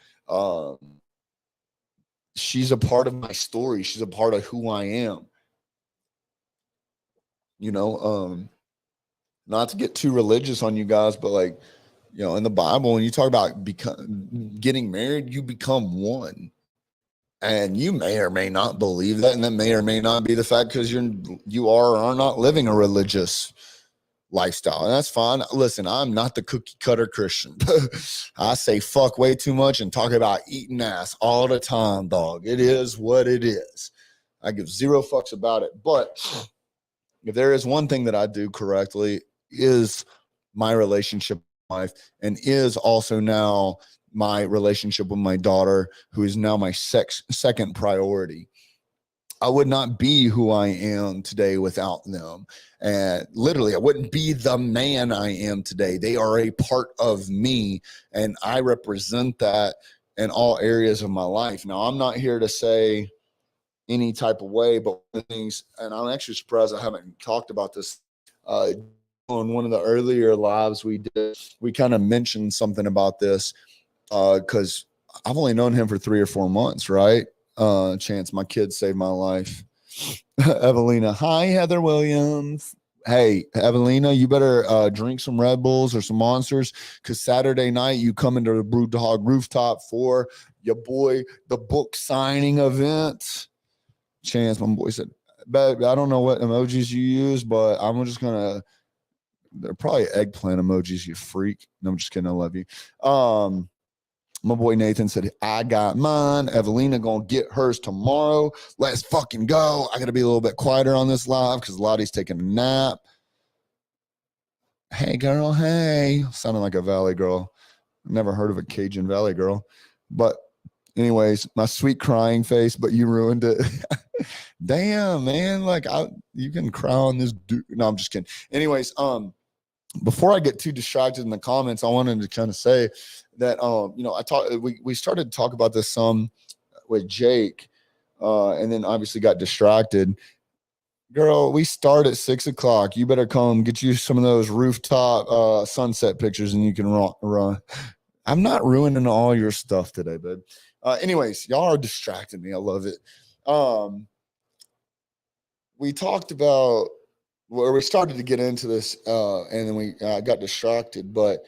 she's a part of my story. She's a part of who I am. You know, not to get too religious on you guys, but like, you know, in the Bible, when you talk about getting married, you become one. And you may or may not believe that, and that may or may not be the fact because you are or are not living a religious lifestyle, and that's fine. Listen, I'm not the cookie cutter Christian. I say fuck way too much and talk about eating ass all the time, dog. It is what it is. I give zero fucks about it. But if there is one thing that I do correctly, is my relationship with my wife, and is also now my relationship with my daughter, who is now my second priority. I would not be who I am today without them. And literally, I wouldn't be the man I am today. They are a part of me, and I represent that in all areas of my life. Now, I'm not here to say any type of way, but one of the things, and I'm actually surprised I haven't talked about this on one of the earlier lives we did. We kind of mentioned something about this because I've only known him for 3 or 4 months, right? Chance, my kid saved my life. Evelina, hi, Heather Williams. Hey, Evelina, you better drink some Red Bulls or some Monsters, because Saturday night you come into the Brew Dog rooftop for your boy, the book signing event. Chance, my boy said, "Babe, I don't know what emojis you use, but I'm just gonna. They're probably eggplant emojis, you freak." No, I'm just kidding. I love you. My boy Nathan said, I got mine. Evelina gonna get hers tomorrow. Let's fucking go. I gotta be a little bit quieter on this live because Lottie's taking a nap. Hey girl, hey. Sounding like a Valley girl. Never heard of a Cajun Valley girl. But anyways, my sweet crying face, but you ruined it. Damn, man. Like you can cry on this dude. No, I'm just kidding. Anyways, before I get too distracted in the comments, I wanted to kind of say that you know, we started to talk about this some with Jake, and then obviously got distracted. Girl, we start at 6 o'clock. You better come get you some of those rooftop sunset pictures, and you can run. I'm not ruining all your stuff today, babe. Anyways, y'all are distracting me. I love it. We talked about where we started to get into this, and then we got distracted, but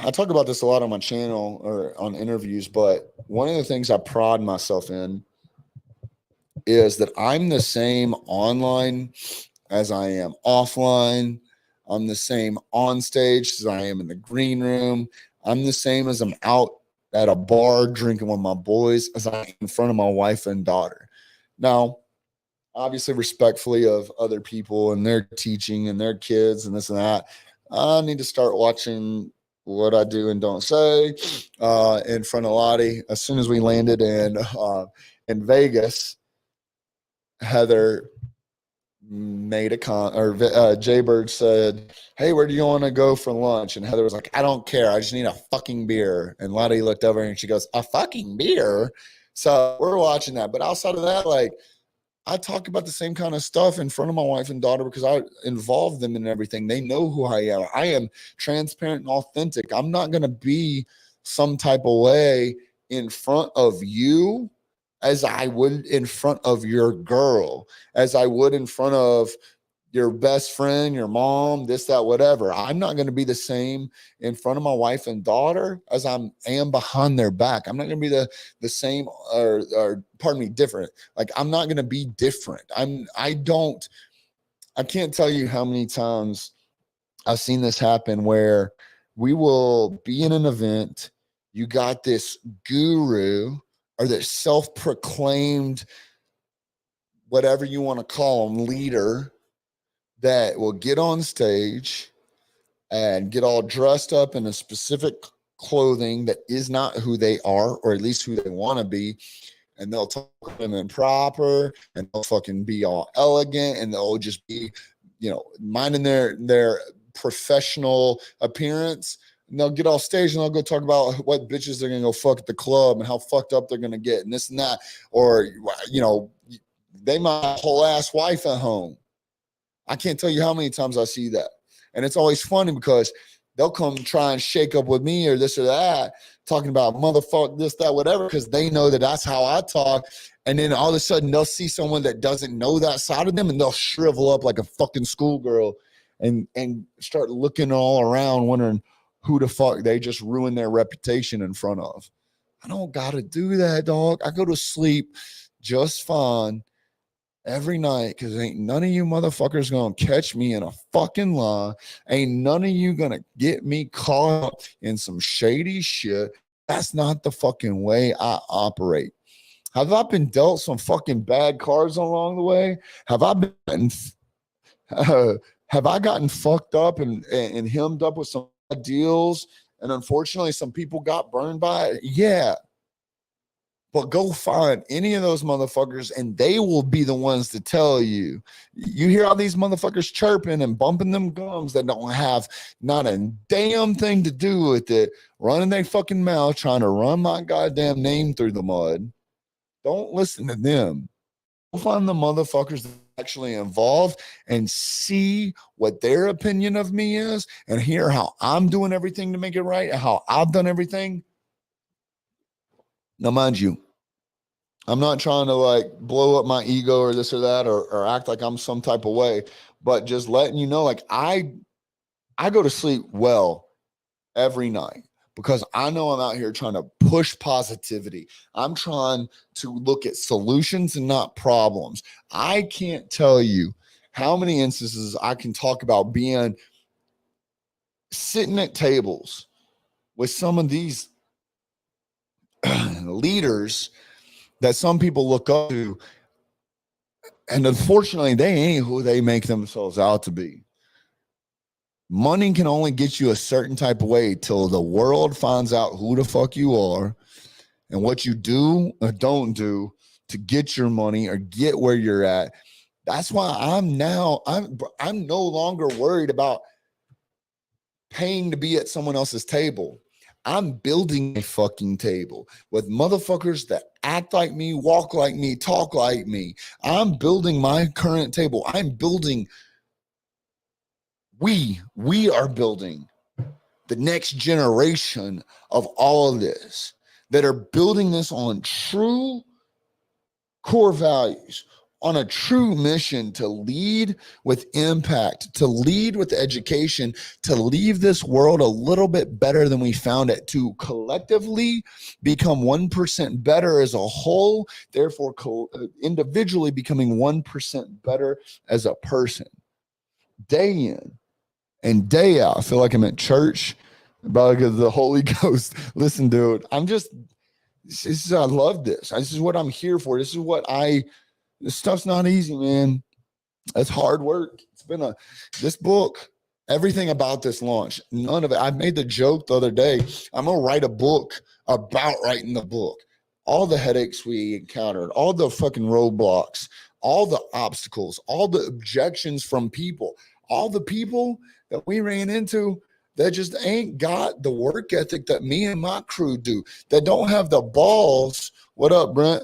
I talk about this a lot on my channel or on interviews, but one of the things I pride myself in is that I'm the same online as I am offline. I'm the same on stage as I am in the green room. I'm the same as I'm out at a bar drinking with my boys as I am in front of my wife and daughter. Now, obviously respectfully of other people and their teaching and their kids and this and that, I need to start watching what I do and don't say in front of Lottie. As soon as we landed in Vegas, Heather made a Jaybird said, hey, where do you want to go for lunch? And Heather was like, I don't care. I just need a fucking beer. And Lottie looked over and she goes, a fucking beer? So we're watching that. But outside of that, like, I talk about the same kind of stuff in front of my wife and daughter because I involve them in everything. They know who I am. I am transparent and authentic. I'm not going to be some type of way in front of you as I would in front of your girl, as I would in front of your best friend, your mom, this, that, whatever. I'm not going to be the same in front of my wife and daughter as I am behind their back. I'm not going to be the same or pardon me, different. Like, I'm not going to be different. I can't tell you how many times I've seen this happen where we will be in an event. You got this guru or this self-proclaimed, whatever you want to call them, leader that will get on stage and get all dressed up in a specific clothing that is not who they are, or at least who they want to be. And they'll talk them improper and they'll fucking be all elegant and they'll just be, you know, minding their professional appearance. And they'll get off stage and they'll go talk about what bitches they're going to go fuck at the club and how fucked up they're going to get and this and that. Or, you know, they might have a whole ass wife at home. I can't tell you how many times I see that. And it's always funny because they'll come try and shake up with me or this or that, talking about motherfucker, this, that, whatever, because they know that that's how I talk. And then all of a sudden they'll see someone that doesn't know that side of them and they'll shrivel up like a fucking schoolgirl and start looking all around wondering who the fuck they just ruined their reputation in front of. I don't got to do that, dog. I go to sleep just fine every night because ain't none of you motherfuckers gonna catch me in a fucking lie. Ain't none of you gonna get me caught up in some shady shit. That's not the fucking way I operate. Have I been dealt some fucking bad cards along the way? Have I been have I gotten fucked up and hemmed up with some deals? And unfortunately, some people got burned by it. Yeah. But go find any of those motherfuckers and they will be the ones to tell you. You hear all these motherfuckers chirping and bumping them gums that don't have not a damn thing to do with it, running their fucking mouth, trying to run my goddamn name through the mud. Don't listen to them. Go find the motherfuckers that are actually involved and see what their opinion of me is and hear how I'm doing everything to make it right and how I've done everything. Now, mind you, I'm not trying to like blow up my ego or this or that or act like I'm some type of way, but just letting you know, like I go to sleep well every night because I know I'm out here trying to push positivity. I'm trying to look at solutions and not problems. I can't tell you how many instances I can talk about being sitting at tables with some of these leaders that some people look up to, and unfortunately they ain't who they make themselves out to be. Money can only get you a certain type of way till the world finds out who the fuck you are and what you do or don't do to get your money or get where you're at. That's why I'm no longer worried about paying to be at someone else's table. I'm building a fucking table with motherfuckers that act like me, walk like me, talk like me. I'm building my current table. We are building the next generation of all of this that are building this on true core values, on a true mission to lead with impact, to lead with education, to leave this world a little bit better than we found it, to collectively become 1% better as a whole, therefore individually becoming 1% better as a person. Day in and day out. I feel like I'm at church about the Holy Ghost. Listen, dude, I love this. This is what I'm here for. This stuff's not easy, man. It's hard work. This book, everything about this launch, none of it. I made the joke the other day. I'm going to write a book about writing the book. All the headaches we encountered, all the fucking roadblocks, all the obstacles, all the objections from people, all the people that we ran into that just ain't got the work ethic that me and my crew do, that don't have the balls. What up, Brent?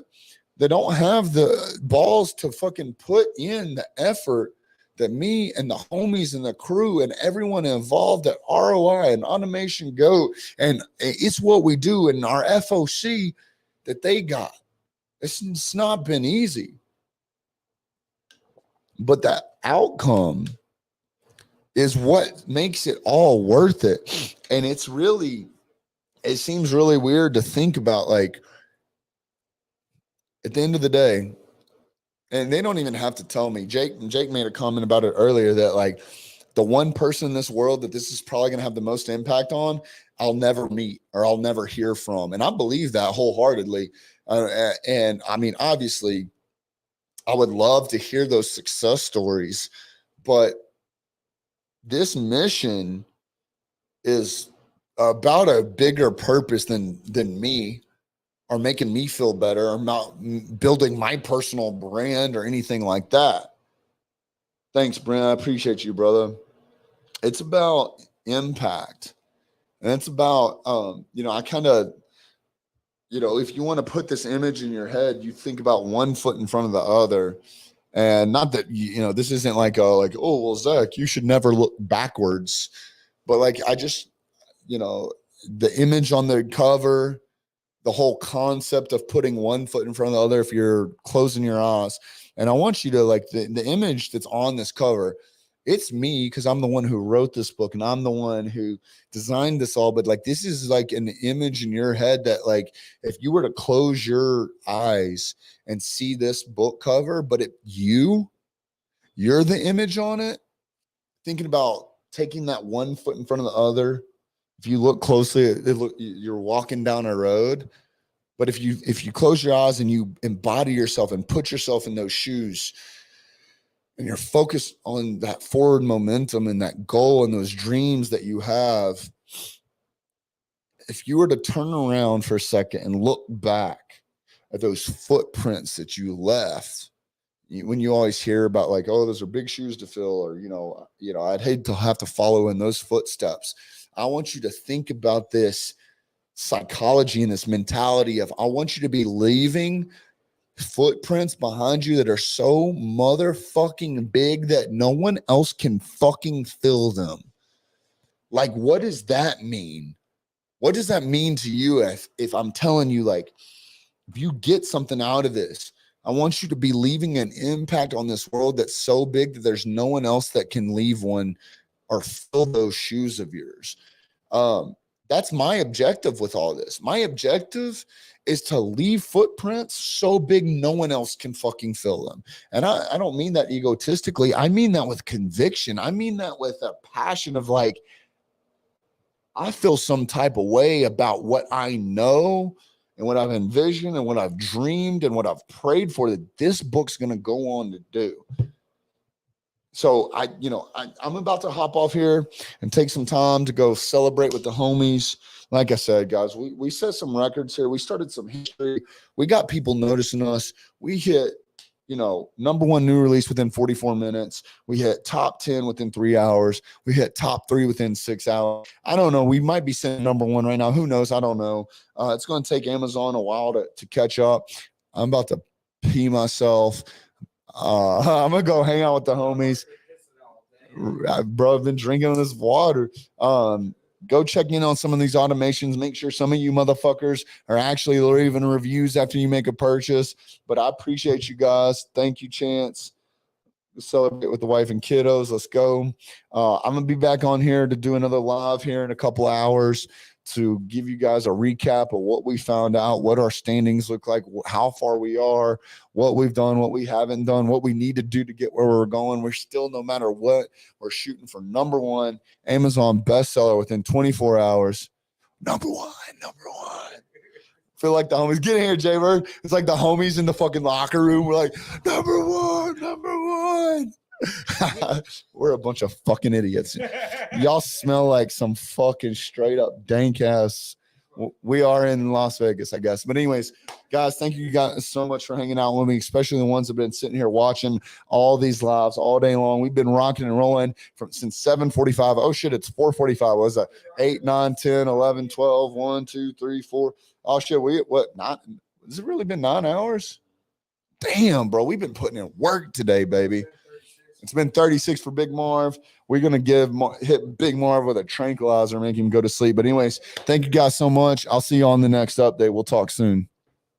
They don't have the balls to fucking put in the effort that me and the homies and the crew and everyone involved at ROI and Automation Goat, and it's what we do in our FOC that they got. It's not been easy. But that outcome is what makes it all worth it. And it seems really weird to think about, like, at the end of the day, and they don't even have to tell me. Jake made a comment about it earlier that, like, the one person in this world that this is probably going to have the most impact on, I'll never meet or I'll never hear from. And I believe that wholeheartedly. And I mean, obviously, I would love to hear those success stories, but this mission is about a bigger purpose than me, or making me feel better, or not building my personal brand or anything like that. Thanks, Brent. I appreciate you, brother. It's about impact. And it's about, I kind of, if you want to put this image in your head, you think about one foot in front of the other. And not that, this isn't like, oh, well, Zach, you should never look backwards. But like, I just, the image on the cover, the whole concept of putting one foot in front of the other if you're closing your eyes. And I want you to like the image that's on this cover. It's me because I'm the one who wrote this book and I'm the one who designed this all. But like, this is like an image in your head that like, if you were to close your eyes and see this book cover, but you're the image on it, thinking about taking that one foot in front of the other. If you look closely, you're walking down a road. But if you close your eyes and you embody yourself and put yourself in those shoes, and you're focused on that forward momentum and that goal and those dreams that you have, if you were to turn around for a second and look back at those footprints that you left, when you always hear about like, oh, those are big shoes to fill, or I'd hate to have to follow in those footsteps. I want you to think about this psychology and this mentality of, I want you to be leaving footprints behind you that are so motherfucking big that no one else can fucking fill them. Like, what does that mean? What does that mean to you if I'm telling you, like, if you get something out of this, I want you to be leaving an impact on this world that's so big that there's no one else that can leave one or fill those shoes of yours. That's my objective with all this. My objective is to leave footprints so big no one else can fucking fill them. And I don't mean that egotistically. I mean that with conviction. I mean that with a passion of like, I feel some type of way about what I know and what I've envisioned and what I've dreamed and what I've prayed for that this book's going to go on to do. So I'm about to hop off here and take some time to go celebrate with the homies. Like I said, guys, we set some records here. We started some history. We got people noticing us. We hit, number one new release within 44 minutes. We hit top 10 within 3 hours. We hit top 3 within 6 hours. I don't know. We might be sitting number one right now. Who knows? I don't know. It's going to take Amazon a while to catch up. I'm about to pee myself. I'm gonna go hang out with the homies. Bro, I've been drinking on this water. Go check in on some of these automations. Make sure some of you motherfuckers are actually leaving reviews after you make a purchase. But I appreciate you guys. Thank you, Chance. Celebrate with the wife and kiddos. Let's go. I'm gonna be back on here to do another live here in a couple hours to give you guys a recap of what we found out, what our standings look like, how far we are, what we've done, what we haven't done, what we need to do to get where we're going. We're still, no matter what, we're shooting for number one Amazon bestseller within 24 hours. Number one. Feel like the homies. Get in here, Jay-Bird. It's like the homies in the fucking locker room. We're like, number one. We're a bunch of fucking idiots. Y'all smell like some fucking straight up dank ass. We are in Las Vegas, I guess. But anyways, guys, thank you guys so much for hanging out with me, especially the ones that have been sitting here watching all these lives all day long. We've been rocking and rolling since 7:45. Oh shit, it's 4:45. What was that? 8, 9, 10, 11, 12, 1, 2, 3, 4. Oh shit, has it really been 9 hours? Damn, bro, we've been putting in work today, baby. It's been 36 for Big Marv. We're going to hit Big Marv with a tranquilizer, make him go to sleep. But anyways, thank you guys so much. I'll see you on the next update. We'll talk soon.